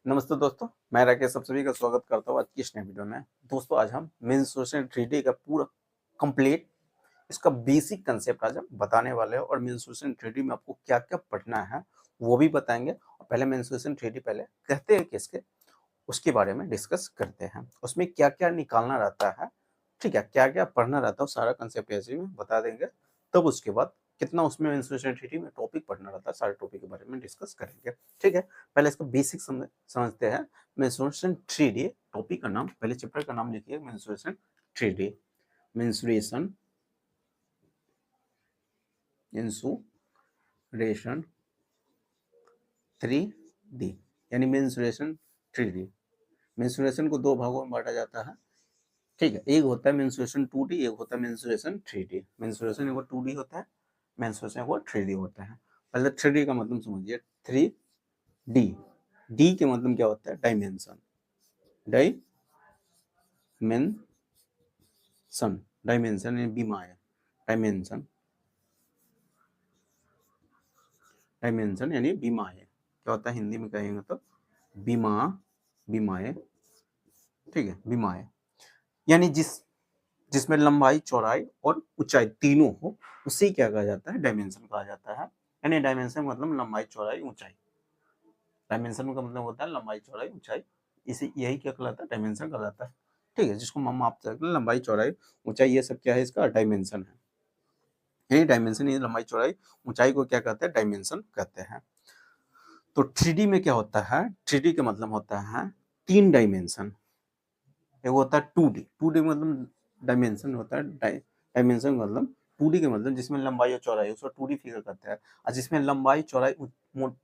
नमस्ते दोस्तों, मैं राकेश आप सभी का स्वागत करता हूँ आज की इस नए वीडियो में। दोस्तों आज हम मेंस्ट्रुएशन 3D का पूरा कंप्लीट इसका बेसिक कंसेप्ट आज हम बताने वाले हैं और मेंस्ट्रुएशन 3D में आपको क्या-क्या पढ़ना है वो भी बताएंगे। और पहले मेंस्ट्रुएशन 3D पहले कहते हैं किसके उसके बारे में डिस्कस करते हैं। उसमें क्या-क्या निकालना रहता है, ठीक है, क्या-क्या पढ़ना रहता है वो सारा कंसेप्ट ऐसे में बता देंगे। तब उसके बाद कितना उसमें मेंस्ट्रुएशन 3D में टॉपिक पढ़ना रहता है, सारे टॉपिक के बारे में डिस्कस करेंगे, ठीक है। पहले इसका बेसिक समझते हैं। मेंस्ट्रुएशन 3D टॉपिक का नाम, पहले चैप्टर का नाम लिखिए menstruation 3D। Menstruation menstruation 3D यानी मेंस्ट्रुएशन 3D। मेंस्ट्रुएशन को दो भागों में बांटा जाता है, ठीक है। एक होता है मेंस्ट्रुएशन 2D, एक होता है मेंस्ट्रुएशन 3D। मेंस्ट्रुएशन एक 2D होता है, मेंस्ट्रुएशन एक 3D होता है। पहले 3D का मतलब समझिए, 3D। D के मतलब क्या होता है? डायमेंशन। डायमेंशन यानी बीमाएं। डायमेंशन डायमेंशन यानी बीमाएं क्या होता है हिंदी में कहेंगे तो बीमाएं, ठीक है। बीमाएं यानी जिसमें लंबाई चौड़ाई और ऊंचाई तीनों हो, उसे क्या कहा जाता है? डायमेंशन कहा जाता है। यानी डायमेंशन मतलब लंबाई चौड़ाई ऊंचाई। डायमेंशन का मतलब होता है लंबाई चौड़ाई ऊंचाई, इसे यही क्या कहलाता है? डायमेंशन कहलाता है, ठीक है। जिसको हम आप सकते हैं लंबाई चौड़ाई ऊंचाई, ये सब क्या है? इसका डायमेंशन है। यही डायमेंशन, ये लंबाई चौड़ाई ऊंचाई को क्या कहते हैं? डायमेंशन कहते हैं। तो 3D में क्या होता है? 3D का मतलब होता है तीन डायमेंशन। एक होता है 2D। 2D मतलब डायमेंशन होता है, डायमेंशन मतलब 2D का मतलब जिसमें लंबाई और चौड़ाई, उसको 2D फिगर कहते हैं। और जिसमें लंबाई चौड़ाई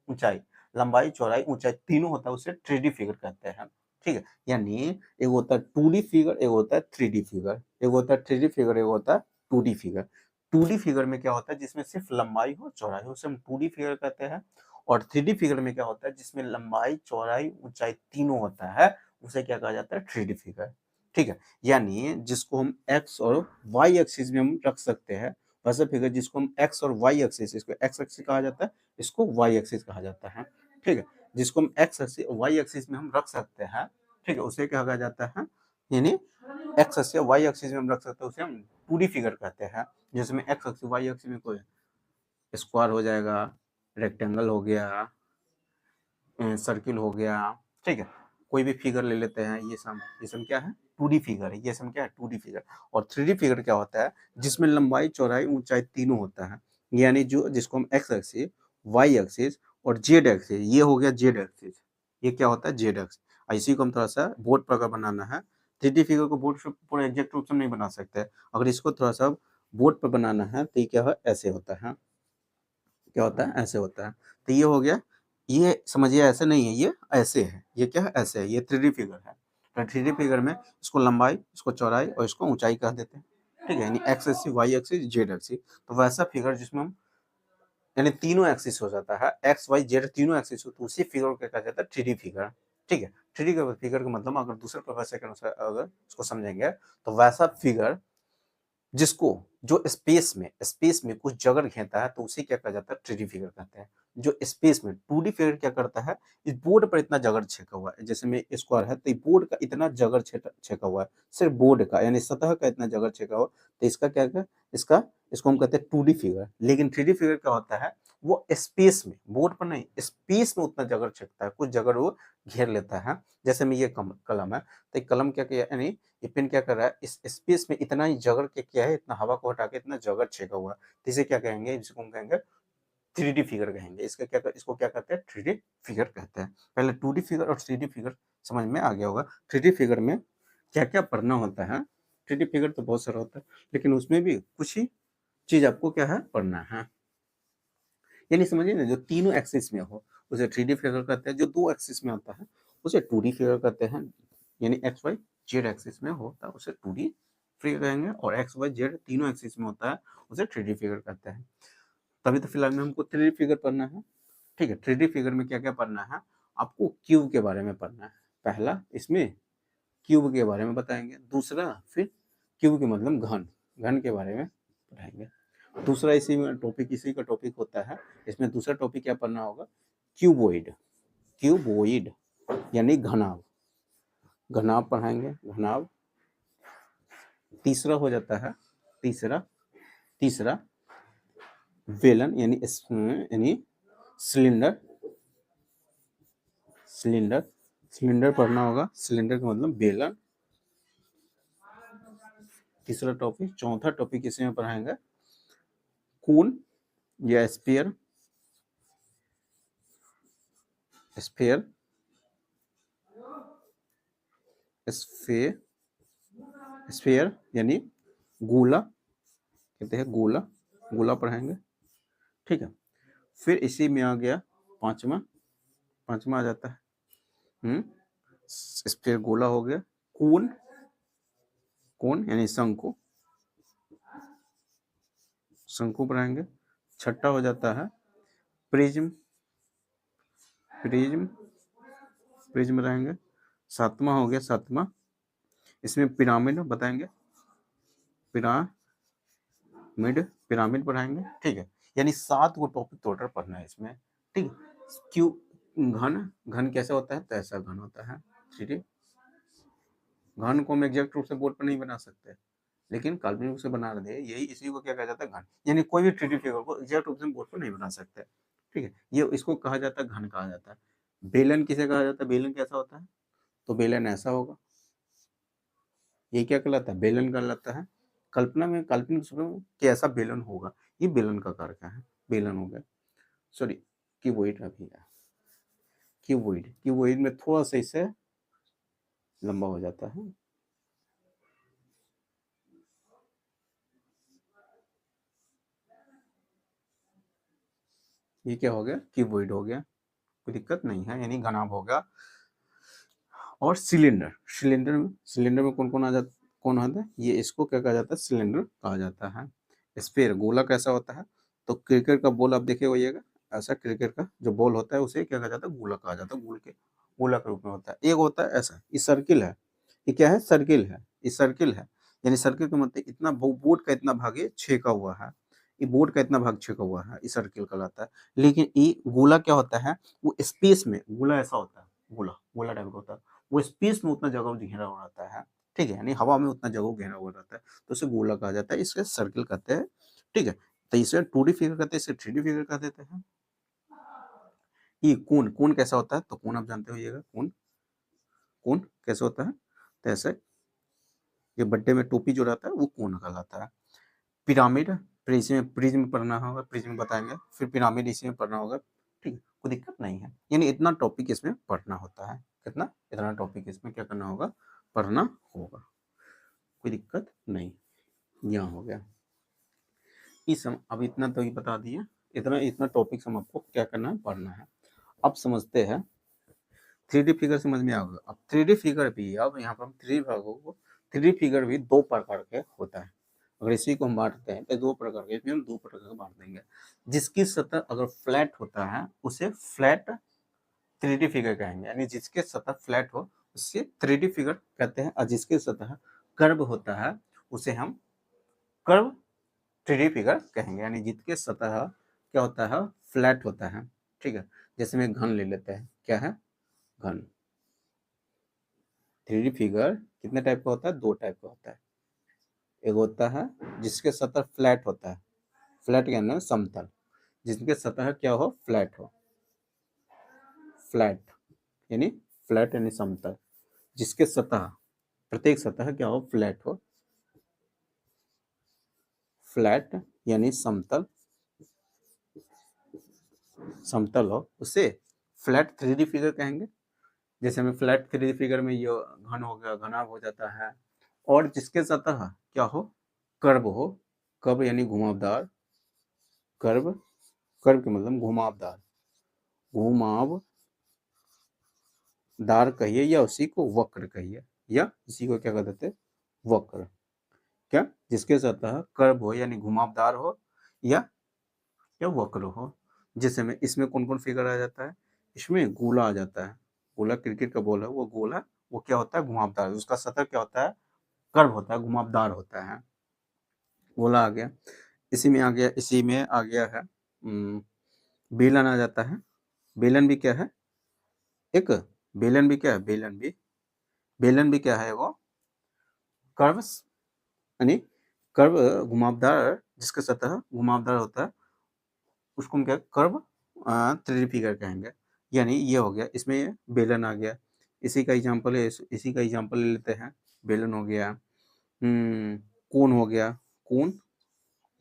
ऊंचाई, लंबाई चौड़ाई ऊंचाई तीनों होता है, उसे 3D फिगर कहते हैं, ठीक है। यानी एक होता है 2D फिगर, एक होता है 3D फिगर। एक होता है 3D फिगर, एक होता है 2D फिगर। 2D फिगर में क्या होता है? जिसमें सिर्फ लंबाई हो चौड़ाई हो, उसे हम 2D फिगर कहते हैं। और 3D फिगर में क्या होता है? जिसमें लंबाई चौड़ाई ऊंचाई तीनों होता है, उसे क्या कहा जाता है? 3D फिगर, ठीक है। यानी जिसको हम x और y एक्सिस में हम रख सकते हैं, वैसा फिगर जिसको हम x और y एक्सिस, इसको x एक्सिस कहा जाता है, इसको y एक्सिस कहा जाता है, ठीक है। जिसको हम x एक्सिस y एक्सिस में हम रख सकते हैं, ठीक है, उसे क्या कहा जाता है? यानी x एक्सिस y एक्सिस में हम रख सकते हैं, उसे हम 2D फिगर कहते हैं। जिसमें x एक्सिस y एक्सिस में कोई स्क्वायर हो जाएगा, रेक्टेंगल हो गया, सर्किल हो गया, ठीक है। कोई भी फिगर ले लेते हैं, ये सब क्या है? 2D फिगर है। ये सब क्या है? 2D figure. और 3D फिगर क्या होता है? जिसमें लंबाई चौड़ाई ऊंचाई तीनों होता है। यानी जो जिसको हम x एक्सिस, y एक्सिस और z एक्सिस, ये हो गया z एक्सिस, ये क्या होता है? z axis. इसी को हम थोड़ा सा बोर्ड पर अगर बनाना है, 3D फिगर को बोर्ड पर पूरा एग्जैक्ट रूप से नहीं बना सकते। अगर इसको थोड़ा सा बोर्ड पर बनाना है तो ये क्या है? ऐसे होता है। क्या होता है? ऐसे होता है। तो ये हो गया, ये समझिए ऐसे नहीं है, ये ऐसे है। ये क्या है? ऐसे है। ये 3D फिगर है। तो 3D फिगर में इसको लंबाई, इसको चौड़ाई और इसको ऊंचाई कह देते हैं, ठीक है। यानी X axis, Y axis, Z axis. तो वैसा फिगर जिसमें हम यानी तीनों एक्सिस हो जाता है, एक्स वाई जेड तीनों एक्सिस हो, तो उसी फिगर को क्या कहा जाता है? 3D फिगर, ठीक है। 3D का फिगर का मतलब अगर दूसरे प्रोफेसर के अनुसार अगर उसको समझेंगे तो वैसा फिगर जिसको जो स्पेस में कुछ जगह घेरता है, तो उसे क्या कहा जाता है? 3D फिगर कहते हैं। जो स्पेस में 2D फिगर क्या करता है? इस बोर्ड पर इतना जगह छेका हुआ है, जैसे में स्क्वायर है तो बोर्ड का इतना जगह छेका हुआ है, सिर्फ बोर्ड का यानी सतह का इतना जगह छेका हुआ, तो इसका क्या है? इसका इसको हम कहते हैं 2D फिगर। लेकिन 3D फिगर क्या होता है? वो स्पेस में, बोर्ड पर नहीं, स्पेस में उतना जगह छेकता है, कुछ जगह वो घेर लेता है। जैसे में ये कलम है, तो कलम क्या किया, यानी ये पेन क्या कर रहा है? इस स्पेस में इतना ही जगह क्या किया है, इतना हवा को हटा के इतना जगह छेका हुआ है, तो इसे क्या कहेंगे? इसको हम कहेंगे 3D फिगर कहेंगे। इसको क्या कहते हैं? 3D फिगर कहते हैं। पहले 2D फिगर और 3D फिगर समझ में आ गया होगा। 3D फिगर में क्या क्या पढ़ना होता है? 3D फिगर तो बहुत सारा होता है, लेकिन उसमें भी कुछ ही चीज आपको क्या है? पढ़ना है। यानी समझिए ना, जो तीनों एक्सिस में हो उसे 3D फिगर कहते हैं। जो दो एक्सिस में आता है उसे 2D फिगर कहते हैं। यानी एक्स वाई जेड एक्सिस में होता है उसे 2D फिगर कहेंगे, और एक्स वाई जेड तीनों एक्सिस में होता है उसे 3D फिगर कहते हैं। तभी तो फिलहाल में हमको 3D फिगर पढ़ना है, ठीक है। 3D फिगर में क्या क्या पढ़ना है? आपको क्यूब के बारे में पढ़ना है। पहला इसमें क्यूब के बारे में बताएंगे, दूसरा फिर क्यूब के मतलब घन, घन के बारे में पढ़ाएंगे। दूसरा इसी का टॉपिक होता है। इसमें दूसरा टॉपिक क्या पढ़ना होगा? क्यूबोइड। क्यूबोइड, यानी घनाभ, घनाभ पढ़ाएंगे, घनाभ। तीसरा हो जाता है, तीसरा बेलन यानी सिलेंडर, सिलेंडर पढ़ना होगा, सिलेंडर का मतलब बेलन। तीसरा टॉपिक। चौथा टॉपिक इसमें पढ़ाएंगे कोन या स्फीयर, स्फीयर स्फीयर यानी गोला, कहते हैं गोला, गोला पढ़ाएंगे, ठीक है। फिर इसी में आ गया पांचवा आ जाता है स्फीयर, गोला हो गया। कोन यानी शंकु, शंकु पढ़ाएंगे। छठा हो जाता है प्रिज्म, प्रिज्म रहेंगे। सातवां हो गया, इसमें पिरामिड बताएंगे, पिरामिड पढ़ाएंगे, ठीक है। यानी 7 गो टॉपिक टोटल पढ़ना है इसमें, ठीक है। क्यों घन कैसे होता है, तो ऐसा घन होता है, ठीक है। घन को हम एग्जैक्ट रूप से बोर्ड पर नहीं बना सकते, लेकिन काल्पनिक रूप से बना दे, यही इसी को क्या कहा जाता है, घन। यानी कोई भी 3D फिगर को एग्जैक्ट रूप से बोर्ड पर नहीं बना सकते, ठीक है। ये इसको कहा जाता है घन कहा जाता है। बेलन किसे कहा जाता है, बेलन कैसा होता है, तो बेलन ऐसा होगा, ये क्या कहलाता है, बेलन कहलाता है। कल्पना में, काल्पनिक रूप में कि ऐसा बेलन होगा, ये बेलन का कारक है, बेलन हो गया। सॉरी, क्यूबॉइड अभी है, क्यूबॉइड में थोड़ा सा इसे लंबा हो जाता है, ये क्या हो गया, क्यूबॉइड हो गया, कोई दिक्कत नहीं है, यानी घनाभ होगा। और सिलेंडर में कौन आता है, ये इसको क्या कहा जाता है, सिलेंडर कहा जाता है। स्फीयर, गोला कैसा होता है, तो क्रिकेट का बॉल आप देखे होइएगा, ऐसा क्रिकेट का जो बॉल होता है उसे क्या कहा जाता है, गोला कहा जाता है, गोला के रूप में होता है। एक होता है ऐसा, ये सर्किल है, ये क्या है, सर्किल है, ये सर्किल है, यानी सर्किल का मतलब इतना बोर्ड का इतना भाग ये छेका हुआ है, ये बोर्ड का इतना भाग छेका हुआ है, ये सर्किल कहलाता है। लेकिन ये गोला क्या होता है, वो स्पेस में, गोला ऐसा होता है, गोला टाइप का होता है, वो स्पेस में उतना जगह घेरा हुआ रहता है, ठीक है, यानी हवा में उतना जगह घेरा हुआ रहता है, तो उसे गोला कहा जाता है, इसके सर्किल कहते हैं, ठीक है। तो इसे 2D फिगर कहते हैं, इसे 3D फिगर कह देते हैं। ये कोन कैसा होता है, तो कोन आप जानते होइएगा, कोन कैसे होता है, तो ऐसे ये बड्डे में टोपी जो रहता है वो कोन कहलाता है। पिरामिड, प्रिज्म पढ़ना होगा, प्रिज्म बताएंगे, फिर पिरामिड इसी में पढ़ना होगा, ठीक है, कोई दिक्कत नहीं है। यानी इतना टॉपिक इसमें पढ़ना होता है, कितना, इतना टॉपिक इसमें क्या करना होगा, पढ़ना होगा, कोई दिक्कत नहीं। यहाँ हो गया, इस अब इतना तो ही बता दिए, इतना टॉपिक हम आपको क्या करना है, पढ़ना है। अब समझते हैं 3D फिगर समझ में आ गया। अब 3D फिगर भी, अब यहाँ पर हम 3D भागों को, 3D फिगर भी 2 प्रकार के होता है। अगर इसी को हम बांटते हैं तो 2 प्रकार के, इसमें हम 2 प्रकार का बांट देंगे। जिसकी सतह अगर फ्लैट होता है उसे फ्लैट 3D फिगर कहेंगे, यानी जिसके सतह फ्लैट हो उसे 3D फिगर कहते हैं, और जिसके सतह कर्व होता है उसे हम कर्व 3D फिगर कहेंगे, यानी जिसके सतह क्या होता है, फ्लैट होता है, ठीक है। जैसे में घन ले लेते हैं, क्या है, घन। 3D फिगर कितने टाइप का होता है, 2 टाइप का होता है। एक होता है जिसके सतह फ्लैट होता है, फ्लैट यानी समतल, जिसके सतह क्या हो, फ्लैट हो, फ्लैट यानी समतल, जिसके सतह, प्रत्येक सतह क्या हो, फ्लैट हो, फ्लैट यानी समतल, समतल हो, उसे फ्लैट 3D फिगर कहेंगे। जैसे हमें फ्लैट 3D फिगर में ये घन हो गया, घनाभ हो जाता है। और जिसके सतह क्या हो, कर्व हो, कर्व यानी घुमावदार, कर्व के मतलब घुमावदार, घुमावदार कहिए, या उसी को वक्र कहिए, या इसी को क्या कहते देते, वक्र। क्या, जिसके सतह कर्व हो यानी घुमावदार हो, या वक्र हो। जैसे में इसमें कौन कौन फिगर आ जाता है, इसमें गोला आ जाता है, गोला क्रिकेट का बॉल है, वो गोला, वो क्या होता है, घुमावदार, उसका सतह क्या होता है, कर्व होता है, घुमावदार होता है, गोला आ गया। इसी में आ गया है बेलन आ जाता है। बेलन भी क्या है, एक बेलन भी क्या है, बेलन भी क्या है वो कर्व्स, यानी कर्व घुमावदार, जिसका सतह घुमावदार होता है उसको हम क्या कर्व 3D फिगर कहेंगे। यानी ये हो गया, इसमें ये बेलन आ गया, इसी का एग्जांपल है, इसी का एग्जांपल ले लेते हैं। बेलन हो गया, कोन हो गया, कोन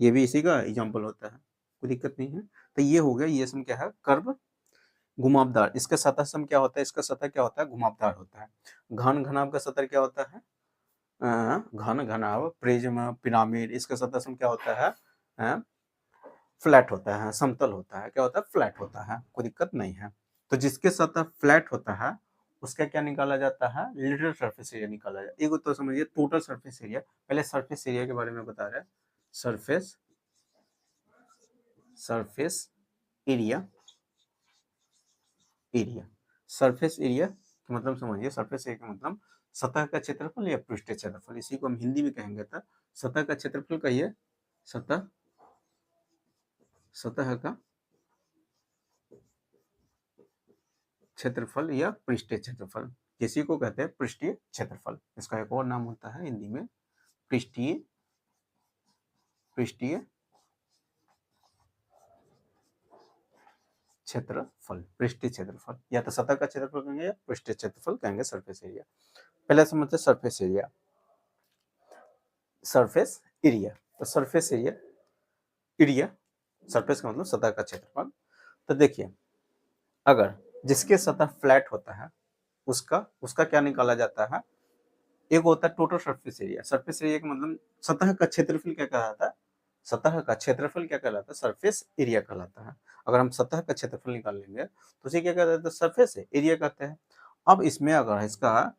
ये भी इसी का एग्जांपल होता है, कोई दिक्कत नहीं है। तो ये हो गया, ये सम क्या है कर्व घुमावदार। इसका सतह सम क्या होता है, इसका सतह क्या होता है घुमावदार होता है। घन घनाभ का सतह क्या होता है, घन घनाभ प्रिज्म पिरामिड, इसका सतह सम क्या होता है फ्लैट होता है, समतल होता है, क्या होता है फ्लैट होता है, कोई दिक्कत नहीं है। तो जिसके सतह फ्लैट होता है उसका क्या निकाला जाता है, लिटरल सरफेस एरिया निकाला जाता है। एक तो समझिए टोटल सरफेस एरिया, पहले सरफेस एरिया के बारे में बता रहे हैं। सरफेस एरिया, सरफेस एरिया का मतलब समझिए, सरफेस एरिया का मतलब सतह का क्षेत्रफल या पृष्ठीय क्षेत्रफल, इसी को हम हिंदी में कहेंगे तो सतह का क्षेत्रफल कहिए, सतह का क्षेत्रफल या पृष्ठीय क्षेत्रफल, किसी को कहते हैं पृष्ठीय क्षेत्रफल। इसका एक और नाम होता है हिंदी में पृष्ठीय क्षेत्रफल, पृष्ठीय क्षेत्रफल, या तो सतह का क्षेत्रफल कहेंगे या पृष्ठीय क्षेत्रफल कहेंगे सरफेस एरिया। पहले समझते हैं सरफेस एरिया। सरफेस एरिया, तो सरफेस एरिया सरफेस का मतलब सतह का क्षेत्रफल। तो देखिए, अगर जिसके सतह फ्लैट होता है उसका उसका क्या निकाला जाता है, एक होता है total surface area. Surface area का मतलब सतह का क्षेत्रफल क्या कहलाता है, सतह का क्षेत्रफल क्या कहलाता है, सरफेस एरिया कहलाता है। अगर हम सतह का क्षेत्रफल निकाल लेंगे तो उसे क्या कहते हैं, सरफेस एरिया कहते हैं। अब इसमें अगर इसका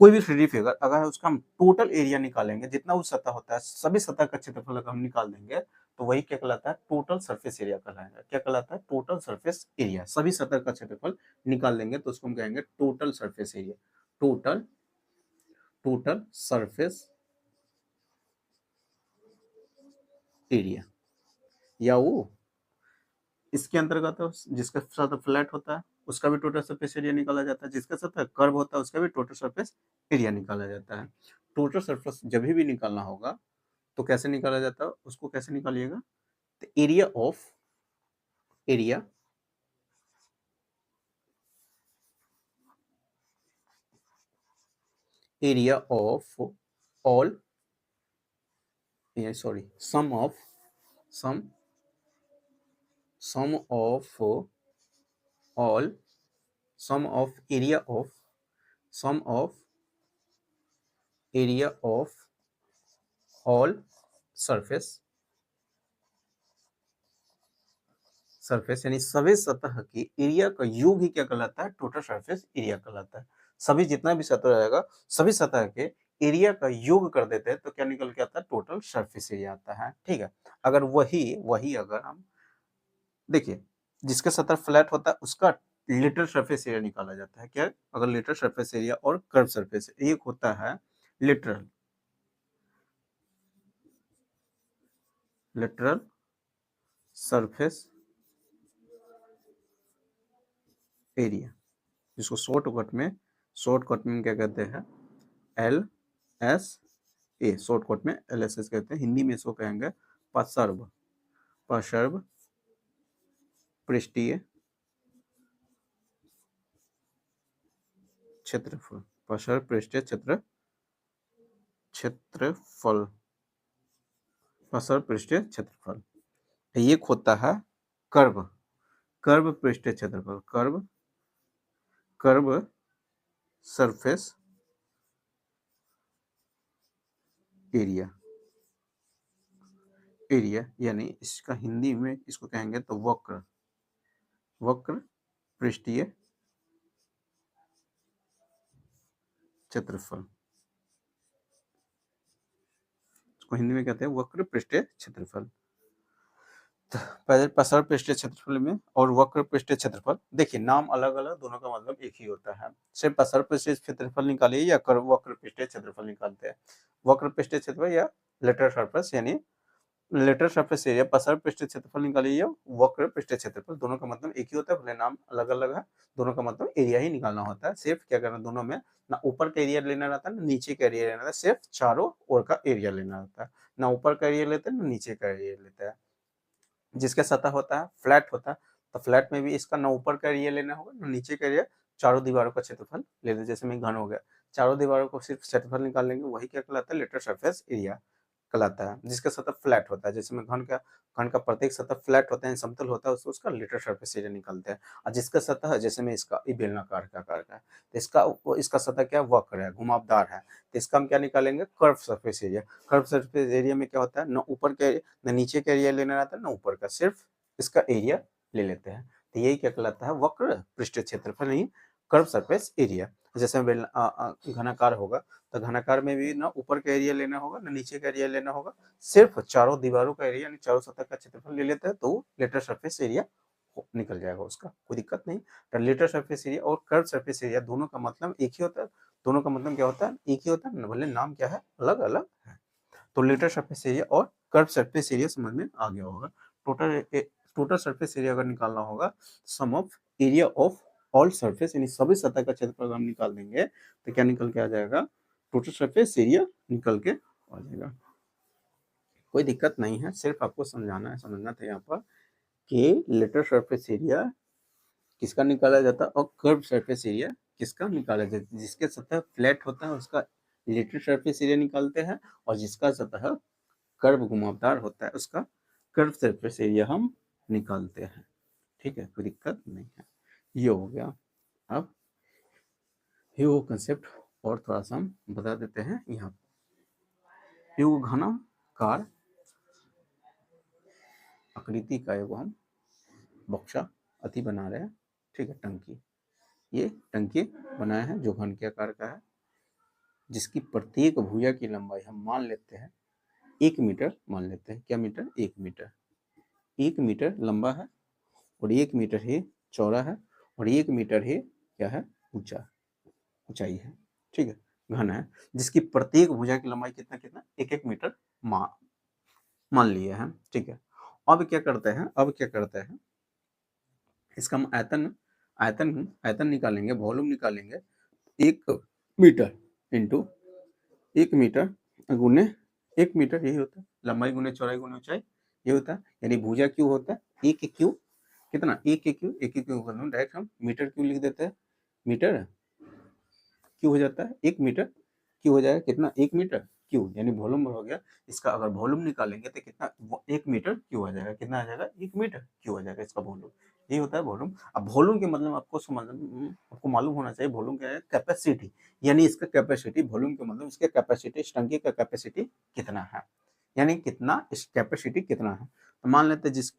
कोई भी 3D फिगर, अगर उसका हम टोटल एरिया निकालेंगे, जितना उस सतह होता है सभी सतह का क्षेत्रफल अगर हम निकाल देंगे तो वही क्या कहलाता है, टोटल सरफेस एरिया कहलाएगा। क्या कहलाता है, टोटल सरफेस एरिया। सभी सतह का क्षेत्रफल निकाल लेंगे तो उसको हम कहेंगे total surface area. Total surface area, या वो इसके अंतर्गत जिसका सतह फ्लैट होता है उसका भी टोटल सरफेस एरिया निकाला जाता है, जिसका सतह कर्व होता है उसका भी टोटल सरफेस एरिया निकाला जाता है। टोटल सरफेस जब भी निकालना होगा तो कैसे निकाला जाता है, उसको कैसे निकालिएगा, तो area of all, sorry sum of all, sum of area of all surface यानी सभी सतह के एरिया का योग ही क्या कहलाता है, टोटल सरफेस एरिया कहलाता है। सभी जितना भी सतह रहेगा सभी सतह के एरिया का योग कर देते हैं तो क्या निकल के आता है, टोटल सरफेस एरिया आता है। ठीक है, अगर वही अगर हम देखिए, जिसका सतह फ्लैट होता है उसका लिटरल सरफेस एरिया निकाला जाता है। क्या, अगर लिटरल सरफेस एरिया और कर्व सरफेस, एक होता है लिटरल सरफेस एरिया, जिसको शॉर्टकट में क्या कहते हैं, LSA, शॉर्टकट में LSS कहते हैं। हिंदी में इसको कहेंगे पार्श्व पृष्ठीय क्षेत्रफल, पार्श्व पृष्ठीय क्षेत्रफल, पार्श्व पृष्ठीय क्षेत्रफल। एक होता है कर्व पृष्ठीय क्षेत्रफल, कर्व सरफेस एरिया, यानी इसका हिंदी में इसको कहेंगे तो वक्र पृष्ठीय क्षेत्रफल, इसको हिंदी में कहते हैं वक्र पृष्ठीय क्षेत्रफल। पहले प्रसार पृष्ठीय क्षेत्रफल में और वक्र पृष्ठीय क्षेत्रफल, देखिए नाम अलग अलग, दोनों का मतलब एक ही होता है। सिर्फ प्रसार पृष्ठीय क्षेत्रफल निकालिए या वक्र पृष्ठीय क्षेत्रफल निकालते हैं। वक्र पृष्ठीय क्षेत्रफल या लेटरल सरफेस यानी लेटर सरफेस एरिया, पसर पृष्ठीय क्षेत्रफल निकालिए, वक्र पृष्ठीय क्षेत्रफल, दोनों का मतलब एक ही होता है, भले नाम अलग अलग है, दोनों का मतलब एरिया ही निकालना होता है। सिर्फ क्या करना, दोनों में ना ऊपर का एरिया लेना रहता है ना नीचे का एरिया लेना रहता है, सिर्फ चारों ओर का एरिया लेना रहता है, ना ऊपर का एरिया लेते हैं ना नीचे का एरिया लेते हैं। जिसका सतह होता है फ्लैट होता है, तो फ्लैट में भी इसका ना ऊपर का एरिया लेना होगा ना नीचे का एरिया, चारों दीवारों का क्षेत्रफल ले लेते, जैसे में घन हो गया, चारों दीवारों को सिर्फ क्षेत्रफल निकाल लेंगे, वही क्या कहलाता है, लेटर सरफेस एरिया कहलाता है। जिसका सतह फ्लैट होता है, जैसे में घन का प्रत्येक सतह फ्लैट होता है, समतल होता है, उसका लेटर सरफेस एरिया निकालते हैं। और जिसका सतह, जैसे में इसका बेलनाकार का आकार का है, तो इसका सतह क्या वक्र है, घुमावदार है, तो इसका हम क्या निकालेंगे, curve surface area. Curve surface area में क्या होता है, न ऊपर के न नीचे का एरिया लेना रहता है ना ऊपर का, सिर्फ इसका एरिया ले लेते हैं, तो यही क्या कहलाता है, वक्र पृष्ठीय क्षेत्रफल, नहीं कर्व सरफेस एरिया। जैसे घनाकार होगा, तो घनाकार में भी ना ऊपर का एरिया लेना होगा ना नीचे का एरिया लेना होगा, सिर्फ चारों दीवारों का एरिया यानी चारों सतह का क्षेत्रफल ले लेते हैं, तो लेटर सरफेस एरिया निकल जाएगा, उसका कोई दिक्कत नहीं। तो लेटर सरफेस एरिया और कर्व सरफेस एरिया दोनों का मतलब एक ही होता है, दोनों का मतलब क्या होता है, एक ही होता है, भले नाम क्या है अलग अलग है। तो लेटर सरफेस एरिया और कर्व सरफेस एरिया समझ में आ गया होगा। टोटल सरफेस एरिया अगर निकालना होगा, sum of area of all surface, यानी सभी सतह का क्षेत्रफल हम निकाल देंगे, तो क्या निकल के आ जाएगा, टोटल सरफेस एरिया निकल के आ जाएगा। कोई दिक्कत नहीं है, सिर्फ आपको समझाना है, समझना था यहाँ पर कि लेटर सरफेस एरिया किसका निकाला जाता है और कर्व सरफेस एरिया किसका निकाला जाता है। जिसके सतह फ्लैट होता है उसका लेटर सरफेस एरिया निकालते हैं, और जिसका सतह कर्व घुमावदार होता है उसका कर्व सरफेस एरिया हम निकालते हैं। ठीक है, कोई दिक्कत नहीं है। ये हो गया। अब ये वो कंसेप्ट और थोड़ा सा हम बता देते हैं यहाँ। ये वो घनाकार आकृति का एगो हम बक्सा अति बना रहे हैं, ठीक है, टंकी। ये टंकी बनाया है जो घन के आकार का है, जिसकी प्रत्येक भुजा की लंबाई हम मान लेते हैं 1 मीटर, मान लेते हैं क्या मीटर, 1 मीटर। 1 मीटर लंबा है और 1 मीटर ही चौड़ा है और 1 मीटर ही क्या है, ऊंचाई है, ठीक है, घन है, जिसकी प्रत्येक भुजा की लंबाई कितना कितना 1-1 मीटर मान लिए हैं, ठीक है। अब क्या करते हैं, इसका हम आयतन आयतन आयतन निकालेंगे, वॉल्यूम निकालेंगे। 1 मीटर इंटू 1 मीटर गुने 1 मीटर, यही होता है, लंबाई गुने चौड़ाई गुने ऊंचाई, ये होता है, यानी भुजा क्यू होता है 1 क्यू कितना, 1 क्यू, 1 क्यू डायरेक्ट हम मीटर क्यू लिख देते हैं, मीटर क्यू हो जाता है 1 मीटर क्यू हो जाएगा कितना, 1 मीटर क्यू, यानी वॉल्यूम हो गया। इसका अगर वॉल्यूम निकालेंगे तो कितना, 1 मीटर क्यू आ जाएगा, कितना आ जाएगा, 1 मीटर क्यू आ जाएगा इसका वॉल्यूम। यही होता है वॉल्यूम। अब वॉल्यूम के मतलब आपको मालूम होना चाहिए, वॉल्यूम क्या है, कैपेसिटी, यानी इसका कैपेसिटी, वॉल्यूम के मतलब इसके कैपेसिटी, इस टंकी का कैपेसिटी कितना है, यानी कितना इस कैपेसिटी कितना है। तो मान लेते हैं जिस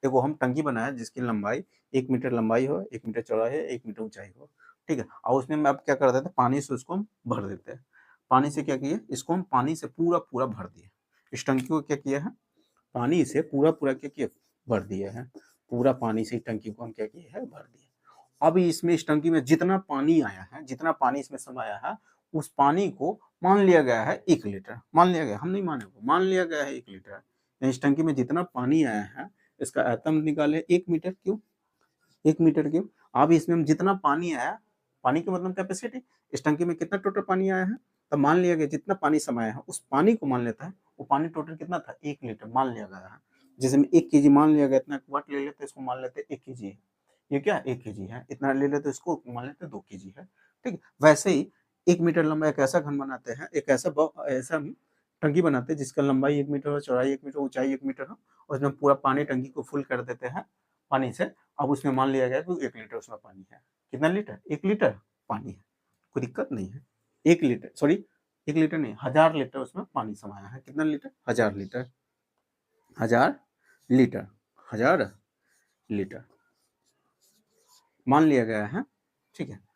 एगो हम टंकी बनाया जिसकी लंबाई 1 मीटर लंबाई हो, 1 मीटर चौड़ाई है, 1 मीटर ऊंचाई हो, ठीक है। और उसमें अब क्या कर देते हैं, पानी से उसको हम भर देते हैं। पानी से क्या किए, इसको हम पानी से पूरा पूरा भर दिए। इस टंकी को क्या किया है, पानी से पूरा पूरा क्या किया, भर दिया है। पूरा पानी से टंकी को हम क्या किए है, भर दिए। अब इसमें इस टंकी में जितना पानी आया है, जितना पानी इसमें समाया है, उस पानी को मान लिया गया है 1 लीटर, मान लिया गया, हम नहीं माने, मान लिया गया है 1 लीटर। इस टंकी में जितना पानी आया है इसका आयतन निकाले 1 मीटर क्यूब, 1 मीटर क्यूब। अब इसमें हम जितना पानी आया, पानी का मतलब कैपेसिटी, इस टंकी में कितना टोटल पानी आया है, तो मान लिया गया जितना पानी समाया है उस पानी को मान लेता है, वो पानी टोटल कितना था, 1 लीटर मान लिया गया है। जैसे में 1 केजी मान लिया गया, इतना वाट ले लेते, इसको मान लेते 1 केजी है, ये क्या 1 केजी है, इतना ले लेते, इसको मान लेते 2 केजी है, ठीक है। वैसे ही 1 मीटर लंबा एक ऐसा घन बनाते हैं, एक ऐसा टंकी बनाते हैं जिसका लंबाई 1 मीटर हो, चौड़ाई 1 मीटर, ऊंचाई 1 मीटर हो, और उसमें पूरा पानी टंकी को फुल कर देते हैं पानी से। अब उसमें मान लिया गया कि 1 लीटर उसमें पानी है, कितना लीटर, 1 लीटर पानी है, कोई दिक्कत नहीं है। 1 लीटर, सॉरी 1 लीटर नहीं, 1000 लीटर उसमें पानी समाया है, कितना लीटर, 1000 लीटर, 1000 लीटर, 1000 लीटर मान लिया गया है, ठीक है।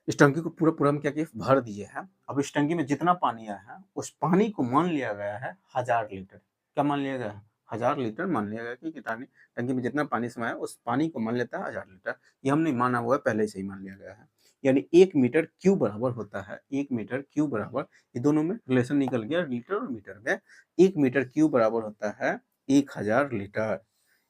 इस टंकी को पूरा पूरा हम क्या किए, भर दिए हैं। अब इस टंकी में जितना पानी आया है उस पानी को मान लिया गया है 1000 लीटर, क्या मान लिया गया है, 1000 लीटर मान लिया गया कि टंकी में जितना पानी समाया उस पानी को मान लेता है 1000 लीटर। ये हमने माना हुआ है, पहले से ही मान लिया गया है। यानी 1 मीटर क्यूब बराबर होता है 1 मीटर क्यूब बराबर, ये दोनों में रिलेशन निकल गया लीटर और मीटर में। 1 मीटर क्यूब बराबर होता है 1000 लीटर।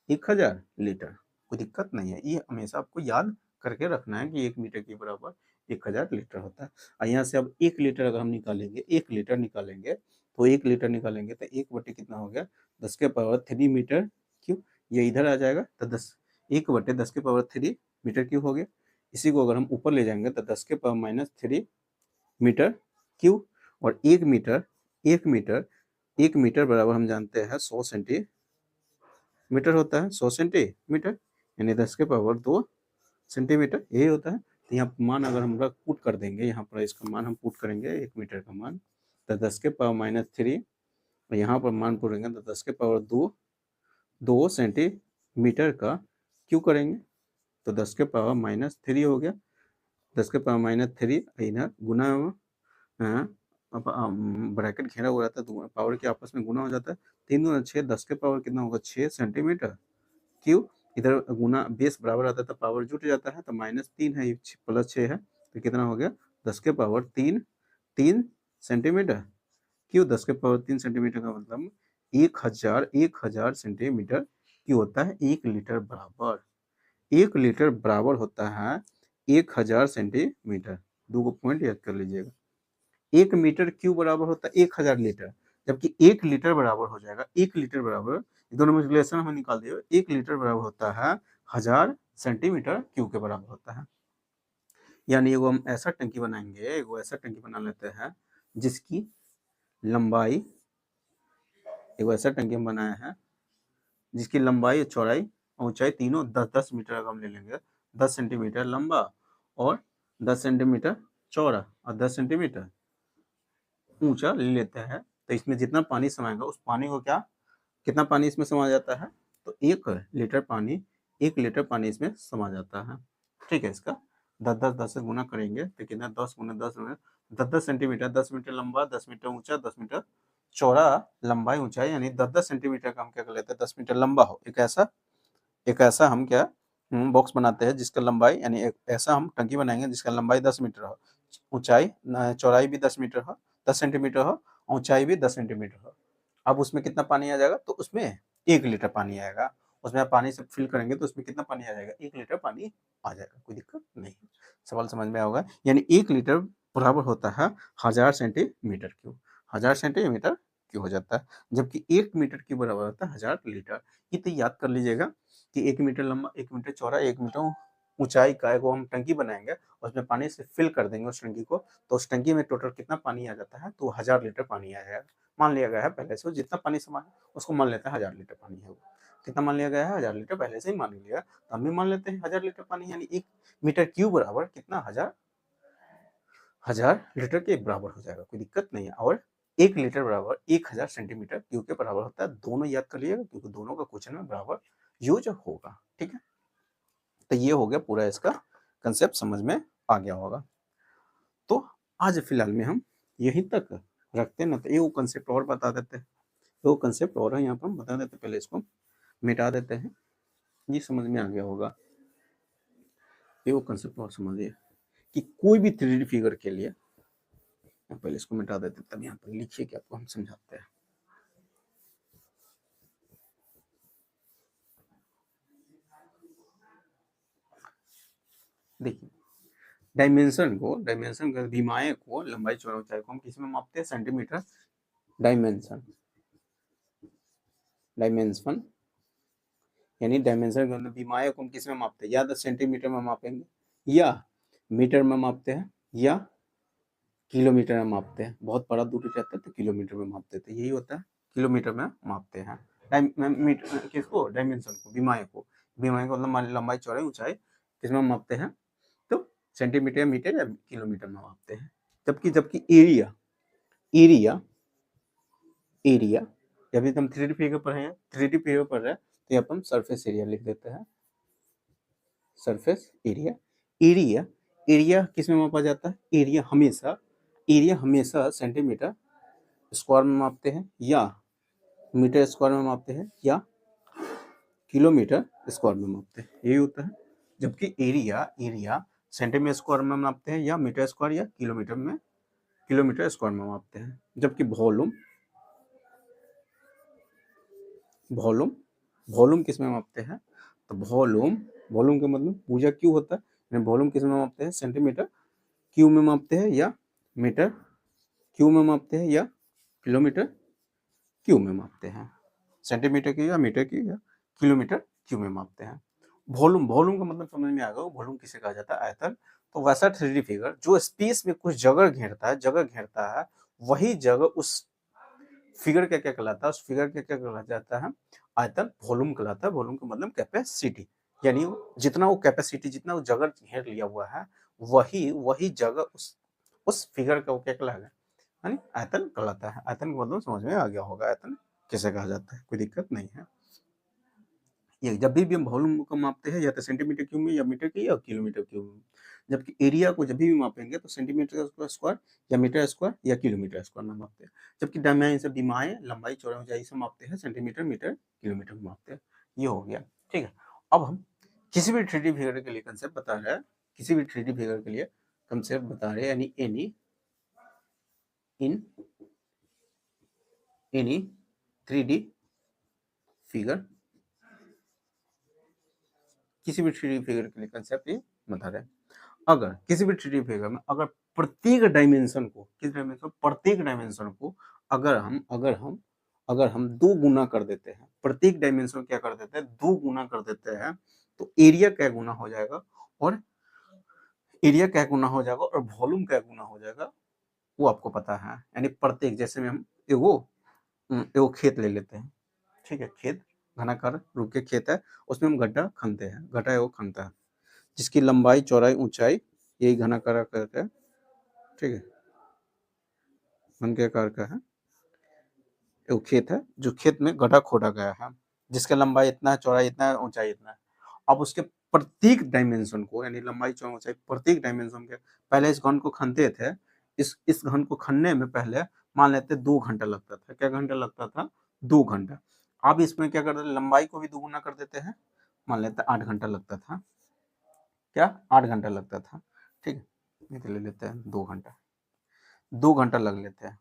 1000 लीटर, कोई दिक्कत नहीं है। ये हमेशा आपको याद करके रखना है कि 1 मीटर के बराबर 1000 लीटर होता है। और यहाँ से अब 1 लीटर अगर हम निकालेंगे, 1 लीटर निकालेंगे तो 1 लीटर निकालेंगे तो 1/, कितना हो गया 10 के पावर 3 मीटर क्यूब। ये इधर आ जाएगा तो 1/10 के पावर 3 मीटर क्यूब हो गया। इसी को अगर हम ऊपर ले जाएंगे तो 10 के पावर -3 मीटर क्यूब। और 1 मीटर 1 मीटर बराबर हम जानते हैं 100 सेंटीमीटर होता है। 100 सेंटीमीटर यानी 10 के पावर 2 सेंटीमीटर, यही होता है। तो यहाँ मान अगर हम लोग पुट कर देंगे, यहाँ पर इसका मान हम पुट करेंगे 1 मीटर का मान, तो 10 के पावर -3 और यहाँ पर मान पुटेंगे तो 10 के पावर 2 सेंटीमीटर का क्यों करेंगे तो 10 के पावर -3 हो गया। 10 के पावर -3 इधर गुना ब्रैकेट घेरा हुआ रहता है तो पावर के आपस में गुना हो जाता है। 3 दूना 6, 10 के पावर कितना होगा 6 सेंटीमीटर क्यूब। इधर गुना बेस बराबर आता है तो पावर जुट जाता है, तो -3 है +6 है तो कितना हो गया 10 के पावर 3 सेंटीमीटर क्यूब। 10 के पावर 3 सेंटीमीटर का मतलब 1000 सेंटीमीटर क्यूब होता है 1 लीटर बराबर। 1 लीटर बराबर होता है 1000 सेंटीमीटर। 2 पॉइंट याद कर लीजिएगा। 1 मीटर क्यूब बराबर होता है 1000 लीटर, जबकि 1 लीटर बराबर हो जाएगा 1 लीटर बराबर, दोनों में रिलेशन हमें निकाल दिए। 1 लीटर बराबर होता है 1000 सेंटीमीटर क्यूब के बराबर होता है। यानी एगो हम ऐसा टंकी बनाएंगे, एगो ऐसा टंकी बना लेते हैं जिसकी लंबाई, एगो ऐसा टंकी हम बनाए हैं जिसकी लंबाई चौड़ाई और ऊंचाई तीनों 10-10 मीटर अगर हम ले लेंगे, 10 सेंटीमीटर लंबा और 10 सेंटीमीटर चौड़ा और 10 सेंटीमीटर ऊंचा ले लेते हैं, तो इसमें जितना पानी समाएगा उस पानी को कितना पानी इसमें समा जाता है तो 1 लीटर पानी इसमें समा जाता है। ठीक है, इसका 10 से गुना करेंगे तो कितना 10 गुना 10 सेंटीमीटर, 10 मीटर लंबा, 10 मीटर ऊंचा, 10 मीटर चौड़ा, लंबाई ऊंचाई यानी 10 सेंटीमीटर का हम क्या कर लेते हैं 10 मीटर लंबा हो। एक ऐसा हम क्या बॉक्स बनाते हैं जिसका लंबाई, यानी एक ऐसा हम टंकी बनाएंगे जिसका लंबाई 10 मीटर हो, ऊंचाई चौड़ाई भी 10 मीटर हो, 10 सेंटीमीटर हो, ऊंचाई भी 10 सेंटीमीटर हो। अब उसमें कितना पानी आ जाएगा तो उसमें 1 लीटर पानी आएगा। उसमें आप पानी से फिल करेंगे तो उसमें कितना पानी आ जाएगा 1 लीटर पानी आ जाएगा, कोई दिक्कत नहीं। सवाल समझ में आया होगा। यानी 1 लीटर बराबर होता है 1000 सेंटीमीटर क्यूब। 1000 सेंटीमीटर क्यूब हो जाता है, जबकि 1 मीटर क्यूब बराबर होता है 1000 लीटर। ये तो याद कर लीजिएगा कि 1 मीटर लंबा, 1 मीटर चौड़ा, 1 मीटर ऊंचाई का एगो हम टंकी बनाएंगे, उसमें पानी से फिल कर देंगे उस टंकी को, तो उस टंकी में टोटल कितना पानी आ जाता है तो 1000 लीटर पानी आ जाएगा। मान लिया गया है पहले से, जितना पानी समा है उसको मान लेते हैं 1000 लीटर पानी है। कितना मान लिया गया है 1000 लीटर, पहले से ही मान लिया, तो हम भी मान लेते हैं 1000 लीटर पानी, यानी 1 मीटर क्यूब बराबर कितना 1000 लीटर के बराबर हो जाएगा, कोई दिक्कत नहीं है। और 1 लीटर बराबर 1000 सेंटीमीटर क्यूब के बराबर होता है। दोनों याद कर लीजिएगा क्योंकि दोनों का क्वेश्चन में बराबर यूज होगा। ठीक है, तो ये हो गया पूरा, इसका कंसेप्ट समझ में आ गया होगा। तो आज फिलहाल में हम यहीं तक रखते हैं ना, तो ये कंसेप्ट और बता देते हैं। वो कंसेप्ट और है यहाँ पर हम बता देते हैं, पहले इसको मिटा देते हैं, ये समझ में आ गया होगा। ये वो कंसेप्ट और समझिए कि कोई भी 3D फिगर के लिए, पहले इसको मिटा देते तब यहाँ पर लिखिए कि आपको हम समझाते हैं। देखिए, डायमेंशन का विमाएँ को, लंबाई चौड़ाई ऊंचाई को हम किस में मापते हैं सेंटीमीटर। डायमेंशन यानी डायमेंशन का विमाएँ को हम किस में मापते हैं, या तो सेंटीमीटर में मापेंगे, या मीटर में मापते हैं, या किलोमीटर में मापते हैं। बहुत बड़ा दूरी रहता है तो किलोमीटर में मापते थे, यही होता है, किलोमीटर में मापते हैं। किसको, डायमेंशन को, विमाएँ को मतलब लंबाई चौड़ाई ऊंचाई किसमें मापते हैं तो सेंटीमीटर, मीटर या किलोमीटर में मापते हैं। जबकि एरिया जब भी हम 3D फिगर पढ़ रहे हैं, 3D फिगर पढ़ रहे हैं तो यहाँ पर हम सरफेस एरिया लिख देते हैं। सरफेस एरिया किस में मापा जाता है, एरिया हमेशा सेंटीमीटर स्क्वायर में मापते हैं, या मीटर स्क्वायर में मापते हैं या किलोमीटर स्क्वायर में मापते हैं, यही होता है। जबकि एरिया सेंटीमीटर स्क्वायर में मापते हैं या मीटर स्क्वायर या किलोमीटर स्क्वायर में मापते हैं। जबकि वॉल्यूम किस में मापते हैं? तो वॉल्यूम का मतलब पूजा क्यों होता है, वॉल्यूम किस में मापते हैं? सेंटीमीटर क्यूब में मापते हैं या मीटर क्यूब में मापते हैं या किलोमीटर क्यूब में मापते हैं। सेंटीमीटर क्यूब या मीटर क्यूब या किलोमीटर क्यूब में मापते हैं। वॉल्यूम का मतलब समझ में आ गया, वॉल्यूम किसे कहा जाता है? आयतन। तो वैसा 3D फिगर जो स्पेस में कुछ जगह घेरता है, वही जगह उस फिगर क्या क्या कहलाता है? उस फिगर क्या क्या कहलाता जाता है? आयतन। वॉल्यूम कहलाता है। वॉल्यूम का मतलब कैपेसिटी, यानी जितना वो कैपेसिटी, जितना वो जगह घेर लिया हुआ है, वही जगह उस फिगर का वो क्या कहलाएगा? यानी आयतन कहलाता है। आयतन का मतलब समझ में आ गया होगा, आयतन किसे कहा जाता है, कोई दिक्कत नहीं है। ये जब भी हम वॉल्यूम को मापते हैं या तो सेंटीमीटर क्यूब में या मीटर क्यूब या किलोमीटर क्यूब में, जबकि एरिया को जब भी मापेंगे तो सेंटीमीटर स्क्वायर या मीटर स्क्वायर या किलोमीटर स्क्वायर में मापते हैं। जबकि डायमेंशन डिमाए लंबाई चौड़ाई ऊंचाई से मापते हैं सेंटीमीटर मीटर किलोमीटर में मापते हैं। ये हो गया, ठीक है। अब हम किसी भी 3D फिगर के लिए कंसेप्ट बता रहे हैं, किसी भी 3D फिगर के लिए कंसेप्ट बता रहे हैं, यानी एनी 3D फिगर, किसी भी 3D फिगर के लिए कंसेप्ट ये बता रहे हैं। अगर किसी भी 3D फिगर में अगर प्रत्येक डायमेंशन को अगर हम दो गुना कर देते हैं, प्रत्येक डायमेंशन क्या कर देते हैं? दो गुना कर देते हैं, तो एरिया क्या गुना हो जाएगा और वॉल्यूम क्या गुना हो जाएगा, वो आपको पता है। यानी प्रत्येक, जैसे में हम एगो खेत ले लेते हैं, ठीक है, खेत घनाकार रूप के खेत है, उसमें हम गड्ढा खनते हैं, गड्ढा एगो खनता है, जिसकी लंबाई चौड़ाई ऊंचाई यही घनाकार का है, ठीक है, घन के आकार का है। एगो खेत है, जो खेत में गड्ढा खोदा गया है, जिसका लंबाई इतना है, चौड़ाई इतना है, ऊंचाई इतना है। अब उसके प्रत्येक डायमेंशन को, यानी लंबाई चौड़ाई ऊंचाई प्रत्येक डायमेंशन के, पहले इस घन को खनते थे, इस घन को खनने में पहले मान लेते 2 घंटा लगता था। क्या घंटा लगता था? 2 घंटा। अब इसमें क्या करते, लंबाई को भी दोगुना कर देते हैं, मान लेते 8 घंटा लगता था। क्या? 8 घंटा लगता था, ठीक है, ये तो ले लेते हैं 2 घंटा, 2 घंटा लग लेते हैं।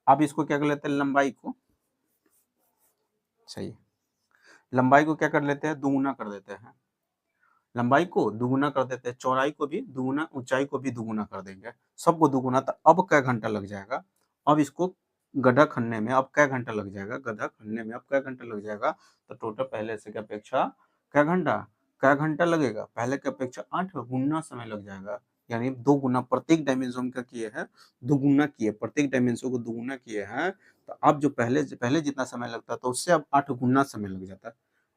अब इसको क्या कर लेते हैं, लंबाई को, सही है, लंबाई को क्या कर लेते हैं, दुगुना कर देते हैं, लंबाई को दुगुना कर देते हैं, चौड़ाई को भी दुगुना, ऊंचाई को भी दुगुना कर देंगे, सबको दुगुना। तो अब क्या घंटा लग जाएगा? अब इसको गड्ढा खनने में अब क्या घंटा लग जाएगा? गड्ढा खनने में अब क्या घंटा लग जाएगा? तो टोटल पहले से की अपेक्षा क्या घंटा लगेगा? पहले की अपेक्षा 8 गुना समय लग जाएगा। यानी 2 गुना प्रत्येक डायमेंशन का किए हैं, दुगुना किए, प्रत्येक डायमेंशन को दुगुना किए हैं। तो अब जो पहले जितना समय लगता था, उससे अब 8 गुना समय लग जाता है।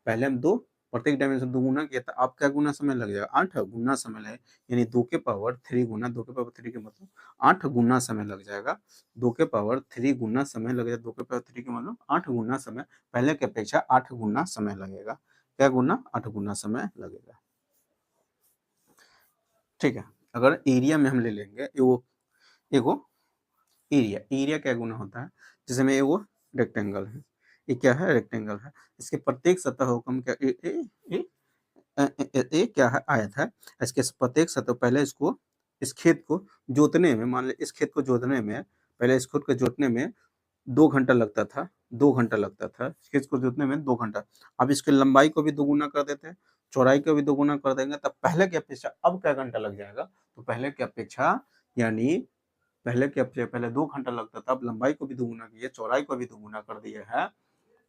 पहले हम दो प्रत्येक डायमेंशन 2 गुना किया था, अब क्या गुना समय लग जाएगा? 8 गुना समय लगे, यानी 2 के पावर 3 गुना, 2 के पावर 3 के मतलब 8 गुना समय लग जाएगा। 2 के पावर 3 गुना समय लगेगा, 2 के पावर 3 के मतलब 8 गुना समय, पहले की अपेक्षा 8 गुना समय लगेगा। क्या गुना? 8 गुना समय लगेगा, ठीक है। अगर एरिया में हम ले लेंगे, एगो एरिया क्या गुना होता है? जैसे में एगो रेक्टेंगल है, ये क्या है? रेक्टेंगल है। इसके प्रत्येक सतह को हम क्या ए क्या है? आयत है। इसके प्रत्येक सतह, पहले इस खेत को जोतने में, मान ले इस खेत को जोतने में, पहले इस खेत को जोतने में 2 घंटा लगता था, 2 घंटा लगता था इस खेत को जोतने में 2 घंटा। अब इसकी लंबाई को भी दोगुना कर देते हैं, चौड़ाई को भी दोगुना कर देंगे, तब पहले की अपेक्षा अब क्या घंटा लग जाएगा? तो पहले की अपेक्षा, यानी पहले 2 घंटा लगता था, अब लंबाई को भी दोगुना किया, चौड़ाई को भी दोगुना कर दिया है,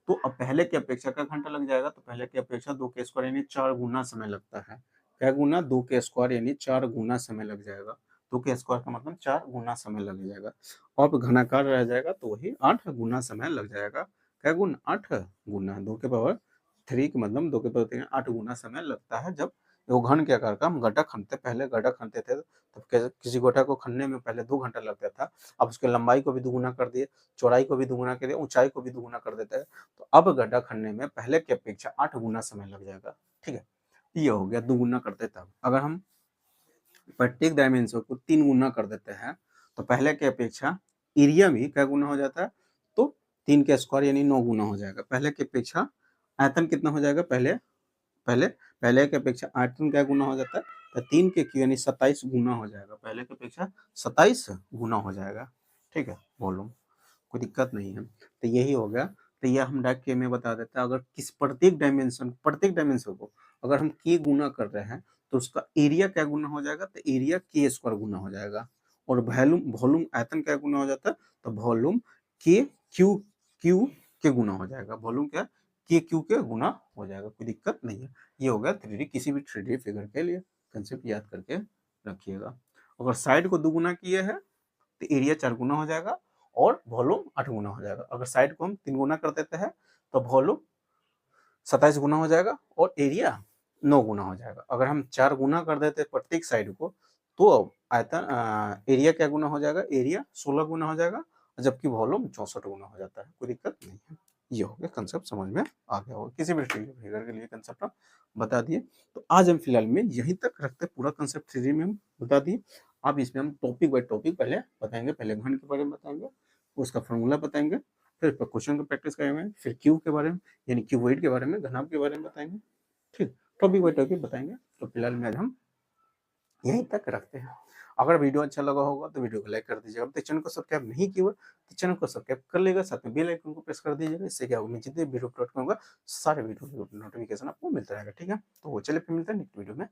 तो अब पहले की अपेक्षा क्या घंटा लग जाएगा? तो पहले की अपेक्षा 2 के स्क्वायर यानी 4 गुना समय लगता है। क्या गुना? 2 के स्क्वायर यानी 4 गुना समय लग जाएगा। 2 के स्क्वायर का मतलब 4 गुना समय लग जाएगा। और घनाकार रह जाएगा तो वही 8 गुना समय लग जाएगा। क्या गुना? 8 गुना, 2 के पावर 3 के मतलब 2 के पावर 3 8 गुना समय लगता है। जब वो घन के आकार का हम गड्ढा खनते, पहले गड्ढा खनते थे, तो किसी गड्ढा को खनने में पहले 2 घंटा लगता था, अब उसके लंबाई को भी दोगुना कर दिए, चौड़ाई को भी दोगुना कर दिया, ऊंचाई को भी दोगुना कर देते हैं, तो अब गड्ढा खनने में पहले की अपेक्षा 8 गुना समय लग जाएगा, ठीक है। ये हो गया दोगुना करते तब। अगर हम प्रत्येक डायमेंशन को 3 गुना कर देते हैं, तो पहले की अपेक्षा एरिया भी क्या गुना हो जाता है? तो 3 का स्क्वायर यानी 9 गुना हो जाएगा। पहले की अपेक्षा आयतन कितना हो जाएगा, पहले पहले पहले की अपेक्षा आयतन क्या गुना हो जाता है, तो 3 के क्यू यानी 27 गुना हो जाएगा। पहले की अपेक्षा 27 गुना हो जाएगा। ठीक है, वॉल्यूम, कोई दिक्कत नहीं है। तो यही हो गया। तो यह हम डायरेक्ट के में बता देते हैं। अगर किस प्रत्येक डायमेंशन को अगर हम के गुना कर रहे हैं तो उसका एरिया क्या गुना हो जाएगा, तो एरिया के स्क्वायर गुना हो जाएगा। और वॉल्यूम वॉल्यूम आयतन क्या गुना हो जाता है, तो वॉल्यूम के क्यू क्यू के गुना हो जाएगा। वॉल्यूम क्या, के क्यू के गुना हो जाएगा, कोई दिक्कत नहीं है। ये हो गया 3D, किसी भी 3D फिगर के लिए कंसेप्ट याद करके रखिएगा। अगर साइड को दुगुना किए हैं तो एरिया 4 गुना हो जाएगा और वॉल्यूम 8 गुना हो जाएगा। अगर साइड को हम 3 गुना कर देते हैं तो वॉल्यूम 27 गुना हो जाएगा और एरिया 9 गुना हो जाएगा। अगर हम 4 गुना कर देते हैं प्रत्येक साइड को तो आयतन एरिया क्या गुना हो जाएगा, एरिया 16 गुना हो जाएगा, जबकि वॉल्यूम 64 गुना हो जाता है। कोई दिक्कत नहीं है। ये हो गया कंसेप्ट, समझ में आ गया होगा। किसी भी फिगर के लिए कंसेप्ट हम बता दिए। तो आज हम फिलहाल में यहीं तक रखते हैं। पूरा कंसेप्ट 3D में हम बता दिए। अब इसमें हम टॉपिक बाय टॉपिक पहले बताएंगे। पहले घन के बारे में बताएंगे, उसका फॉर्मूला बताएंगे, फिर क्वेश्चन को प्रैक्टिस करेंगे, फिर क्यू के बारे में यानी क्यूबॉइड के बारे में, घनाभ के बारे में बताएंगे। ठीक, टॉपिक बाय टॉपिक बताएंगे। तो फिलहाल में आज हम यहीं तक रखते हैं। अगर वीडियो अच्छा लगा होगा तो वीडियो को लाइक कर दीजिएगा। अब तक चैनल को सब्सक्राइब नहीं किया हुआ तो चैनल को सब्सक्राइब कर लेगा, साथ में बेल आइकन को प्रेस कर दीजिएगा। इससे क्या होगा, मैं जितने वीडियो अपलोड करूंगा सारे वीडियो नोटिफिकेशन आपको मिलता रहेगा। ठीक है, तो चलिए फिर मिलते हैं नेक्स्ट वीडियो में।